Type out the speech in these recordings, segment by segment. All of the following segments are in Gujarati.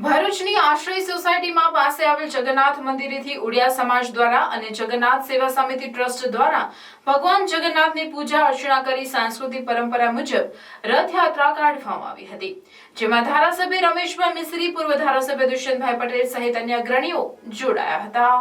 ભરૂચની આશ્રય સોસાયટીમાં પાસે આવેલ જગન્નાથ મંદિરેથી ઉડિયા સમાજ દ્વારા અને જગન્નાથ સેવા સમિતિ ટ્રસ્ટ દ્વારા ભગવાન જગન્નાથની પૂજા અર્ચના કરી સાંસ્કૃતિક પરંપરા મુજબ રથયાત્રા કાઢવામાં આવી હતી, જેમાં ધારાસભ્ય રમેશભાઈ મિસ્ત્રી, પૂર્વ ધારાસભ્ય દુષ્યંતભાઈ પટેલ સહિત અન્ય અગ્રણીઓ જોડાયા હતા।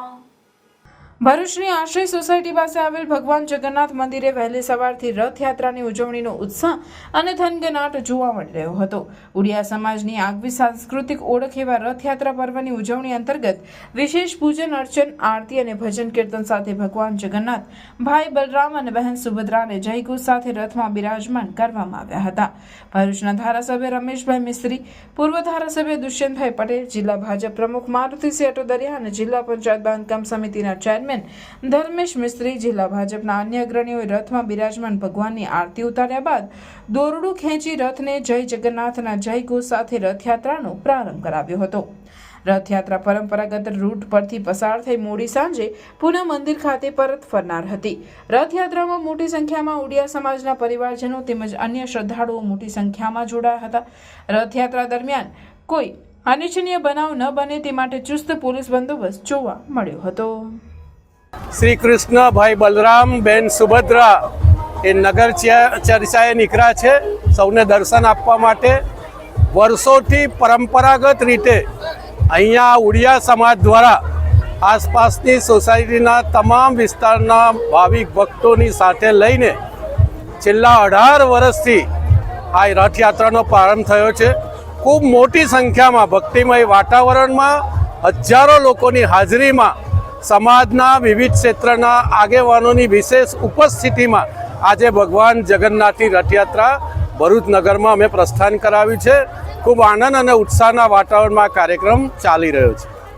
ભરૂચની આશ્રય સોસાયટી પાસે આવેલ ભગવાન જગન્નાથ મંદિરે વહેલી સવારથી રથયાત્રાની ઉજવણીનો ઉત્સાહ અને થનગનાટ જોવા મળી રહ્યો હતો। ઉડિયા સમાજની આગવી સાંસ્કૃતિક ઓળખ એવા રથયાત્રા પર્વની ઉજવણી અંતર્ગત વિશેષ પૂજન અર્ચન, આરતી અને ભજન કીર્તન સાથે ભગવાન જગન્નાથ, ભાઈ બલરામ અને બહેન સુભદ્રાને જયઘોષ સાથે રથમાં બિરાજમાન કરવામાં આવ્યા હતા। ભરૂચના ધારાસભ્ય રમેશભાઈ મિસ્ત્રી, પૂર્વ ધારાસભ્ય દુષ્યંતભાઈ પટેલ, જિલ્લા ભાજપ પ્રમુખ મારુતિસિંહ અટોદરિયા અને જિલ્લા પંચાયત બાંધકામ સમિતિના ચેરમેન ધર્મેશ મિસ્ત્રી, જિલ્લા ભાજપના અન્ય અગ્રણીઓએ રથમાં બિરાજમાન ભગવાનની આરતી ઉતાર્યા બાદ દોરડું ખેંચી રથને જય જગન્નાથના જયઘોષ સાથે રથયાત્રાનો પ્રારંભ કરાવ્યો હતો। રથયાત્રા પરંપરાગત રૂટ પરથી પસાર થઈ મોડી સાંજે પુનઃ મંદિર ખાતે પરત ફરનાર હતી। રથયાત્રામાં મોટી સંખ્યામાં ઉડિયા સમાજના પરિવારજનો તેમજ અન્ય શ્રદ્ધાળુઓ મોટી સંખ્યામાં જોડાયા હતા। રથયાત્રા દરમિયાન કોઈ અનિચ્છનીય બનાવ ન બને તે માટે ચુસ્ત પોલીસ બંદોબસ્ત જોવા મળ્યો હતો। શ્રી કૃષ્ણ, ભાઈ બલરામ, બેન સુભદ્રા એ નગર ચર્ચાએ નીકળ્યા છે સૌને દર્શન આપવા માટે। વર્ષોથી પરંપરાગત રીતે અહીંયા ઉડિયા સમાજ દ્વારા આસપાસની સોસાયટીના તમામ વિસ્તારના ભાવિક ભક્તોની સાથે લઈને છેલ્લા 18 વર્ષથી આ રથયાત્રાનો પ્રારંભ થયો છે। ખૂબ મોટી સંખ્યામાં ભક્તિમય વાતાવરણમાં હજારો લોકોની હાજરીમાં સમાજના વિવિધ ક્ષેત્રના આગેવાનોની વિશેષ ઉપસ્થિતિમાં આજે ભગવાન જગન્નાથની રથયાત્રા ભરૂચ નગરમાં અમે પ્રસ્થાન કરાવ્યું છે। ખૂબ આનંદ અને ઉત્સાહના વાતાવરણમાં કાર્યક્રમ ચાલી રહ્યો છે।